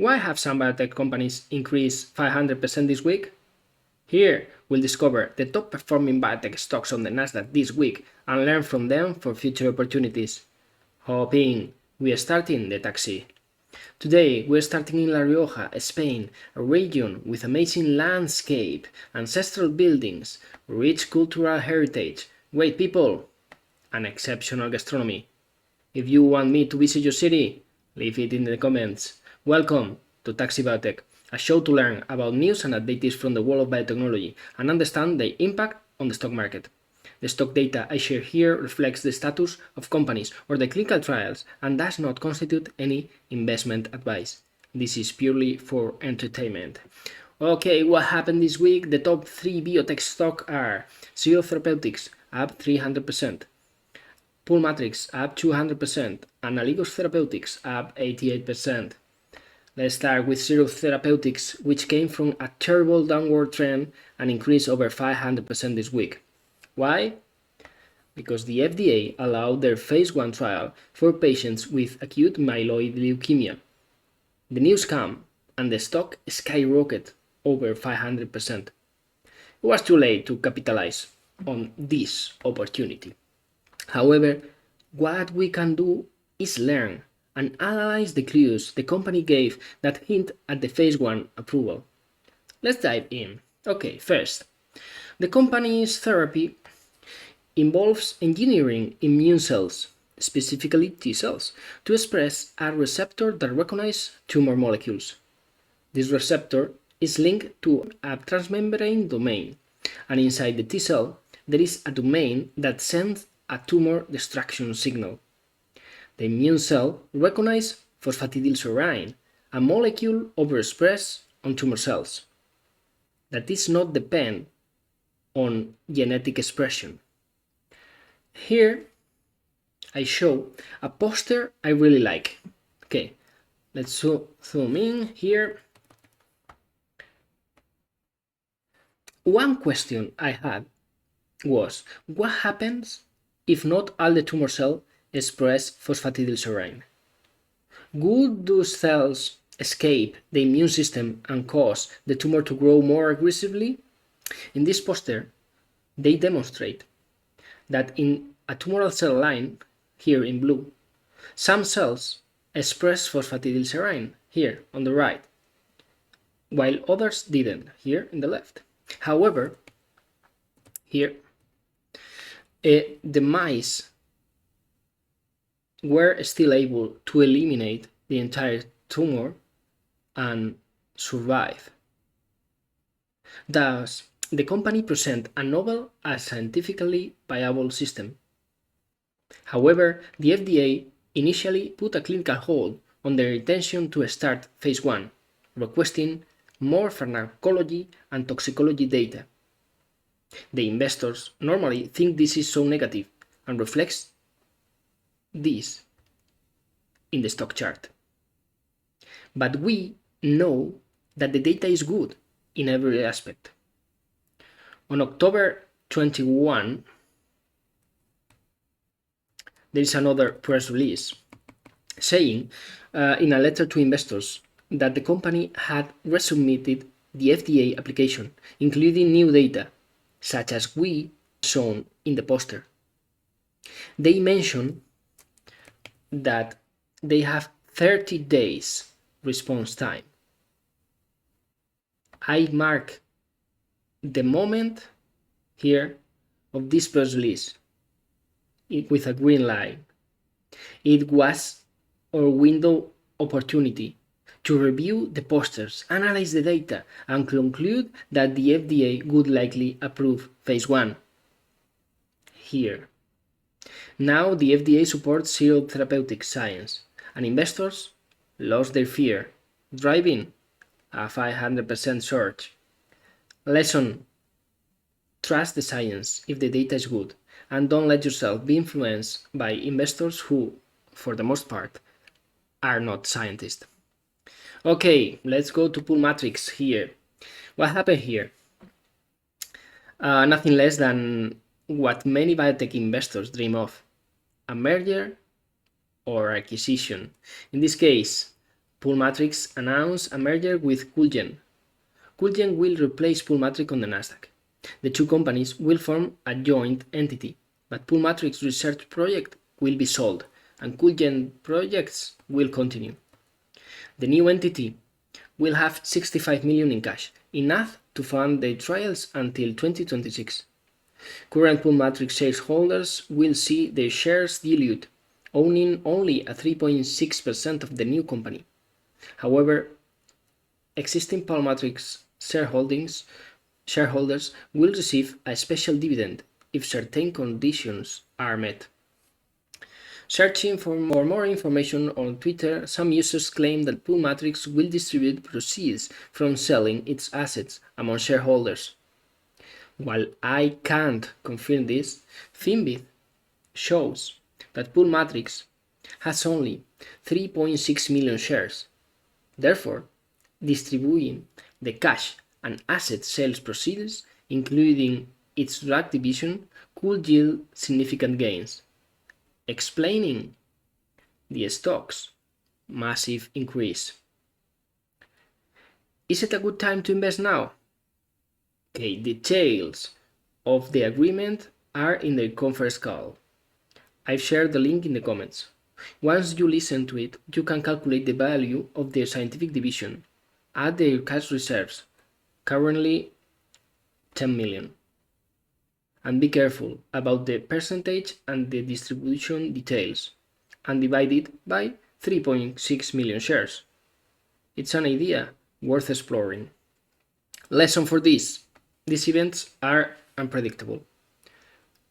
Why have some biotech companies increased 500% this week? Here, we'll discover the top performing biotech stocks on the Nasdaq this week and learn from them for future opportunities. Hop in, we are starting the taxi. Today, we're starting in La Rioja, Spain, a region with amazing landscape, ancestral buildings, rich cultural heritage, great people, and exceptional gastronomy. If you want me to visit your city, leave it in the comments. Welcome to Taxi Biotech, a show to learn about news and updates from the world of biotechnology and understand the impact on the stock market. The stock data I share here reflects the status of companies or the clinical trials and does not constitute any investment advice. This is purely for entertainment. Okay, what happened this week? The top 3 biotech stocks are CERO Therapeutics, up 300%. Pulmatrix up 200%, and Aligos Therapeutics up 88%. Let's start with CERO Therapeutics, which came from a terrible downward trend and increased over 500% this week. Why? Because the FDA allowed their phase 1 trial for patients with acute myeloid leukemia. The news came, and the stock skyrocketed over 500%. It was too late to capitalize on this opportunity. However, what we can do is learn and analyze the clues the company gave that hint at the phase 1 approval. Let's dive in. Okay, first, the company's therapy involves engineering immune cells, specifically T cells, to express a receptor that recognizes tumor molecules. This receptor is linked to a transmembrane domain, and inside the T cell, there is a domain that sends a tumor destruction signal. The immune cell recognizes phosphatidylserine, a molecule overexpressed on tumor cells that does not depend on genetic expression. Here I show a poster I really like. Okay, let's zoom in here. One question I had was, what happens if not all the tumor cells express phosphatidylserine? Would those cells escape the immune system and cause the tumor to grow more aggressively? In this poster, they demonstrate that in a tumoral cell line, here in blue, some cells express phosphatidylserine, here on the right, while others didn't, here in the left. However, here, the mice were still able to eliminate the entire tumor and survive. Thus, the company presents a novel and scientifically viable system. However, the FDA initially put a clinical hold on their intention to start phase 1, requesting more pharmacology and toxicology data. The investors normally think this is so negative and reflects this in the stock chart. But we know that the data is good in every aspect. On October 21, there is another press release saying in a letter to investors that the company had resubmitted the FDA application, including new data, such as we shown in the poster. They mention that they have 30 days response time. I mark the moment here of this press release with a green line. It was our window opportunity to review the posters, analyze the data, and conclude that the FDA would likely approve phase 1. Here. Now the FDA supports CERO Therapeutic science, and investors lost their fear, driving a 500% surge. Lesson: trust the science if the data is good, and don't let yourself be influenced by investors who, for the most part, are not scientists. Okay, let's go to Pulmatrix here. What happened here? Nothing less than what many biotech investors dream of: a merger or acquisition. In this case, Pulmatrix announced a merger with Coolgen. Coolgen will replace Pulmatrix on the Nasdaq. The two companies will form a joint entity, but Pulmatrix research project will be sold, and Coolgen projects will continue. The new entity will have 65 million in cash, enough to fund their trials until 2026. Current Pulmatrix shareholders will see their shares dilute, owning only a 3.6% of the new company. However, existing Pulmatrix shareholders will receive a special dividend if certain conditions are met. Searching for more information on Twitter, some users claim that Pulmatrix will distribute proceeds from selling its assets among shareholders. While I can't confirm this, Finbit shows that Pulmatrix has only 3.6 million shares. Therefore, distributing the cash and asset sales proceeds, including its drug division, could yield significant gains, explaining the stock's massive increase. Is it a good time to invest now? Okay, details of the agreement are in the conference call. I've shared the link in the comments. Once you listen to it, you can calculate the value of their scientific division, add their cash reserves, currently 10 million. And be careful about the percentage and the distribution details, and divide it by 3.6 million shares. It's an idea worth exploring. Lesson for this: these events are unpredictable.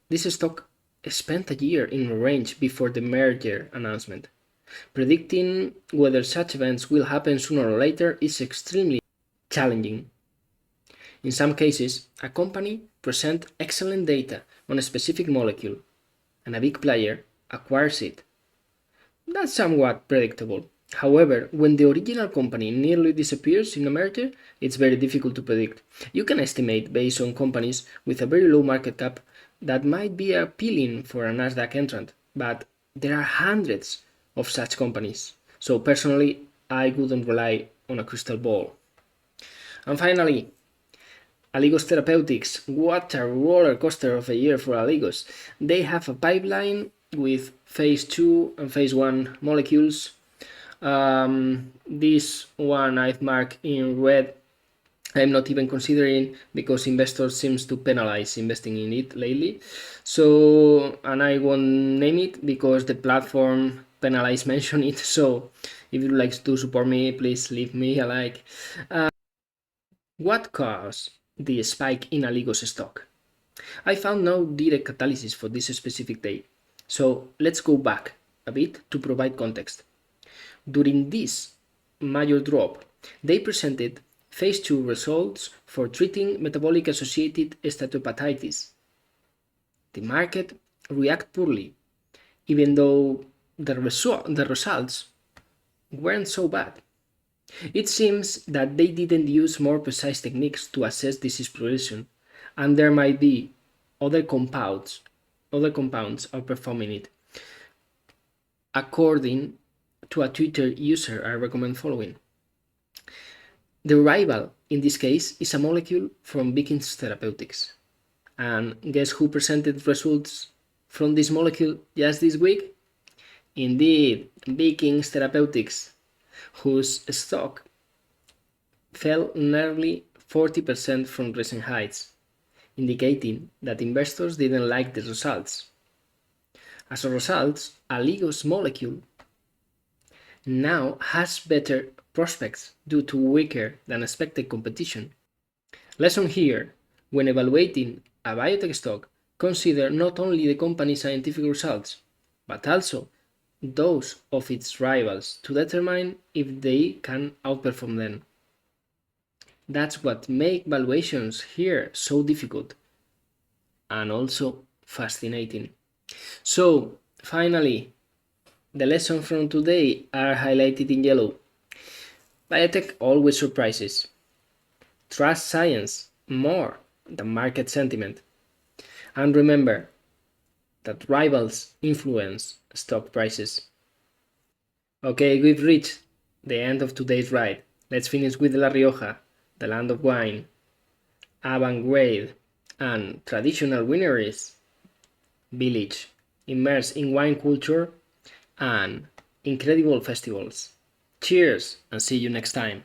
This stock spent a year in a range before the merger announcement. Predicting whether such events will happen sooner or later is extremely challenging. In some cases, a company presents excellent data on a specific molecule, and a big player acquires it. That's somewhat predictable. However, when the original company nearly disappears in a merger, it's very difficult to predict. You can estimate based on companies with a very low market cap that might be appealing for a Nasdaq entrant, but there are hundreds of such companies. So personally, I wouldn't rely on a crystal ball. And finally, Aligos Therapeutics. What a roller coaster of a year for Aligos. They have a pipeline with phase 2 and phase 1 molecules. This one I've marked in red. I'm not even considering because investors seems to penalize investing in it lately. So, and I won't name it because the platform penalize mention it. So if you'd like to support me, please leave me a like. What caused the spike in Aligos stock? I found no direct catalysis for this specific day. So let's go back a bit to provide context. During this major drop, they presented phase 2 results for treating metabolic associated steatohepatitis. The market reacted poorly, even though the results weren't so bad. It seems that they didn't use more precise techniques to assess disease progression, and there might be other compounds outperforming it. According to a Twitter user I recommend following, the rival in this case is a molecule from Biotech Therapeutics. And guess who presented results from this molecule just this week? Indeed, Biotech Therapeutics, whose stock fell nearly 40% from recent heights, indicating that investors didn't like the results. As a result, Aligos molecule now has better prospects due to weaker than expected competition. Lesson here: when evaluating a biotech stock, consider not only the company's scientific results, but also those of its rivals to determine if they can outperform them. That's what makes valuations here so difficult and also fascinating. So, finally, the lessons from today are highlighted in yellow. Biotech always surprises. Trust science more than market sentiment. And remember that rivals influence stock prices. Okay, we've reached the end of today's ride. Let's finish with La Rioja, the land of wine, avant-garde and traditional wineries, village, immersed in wine culture and incredible festivals. Cheers and see you next time.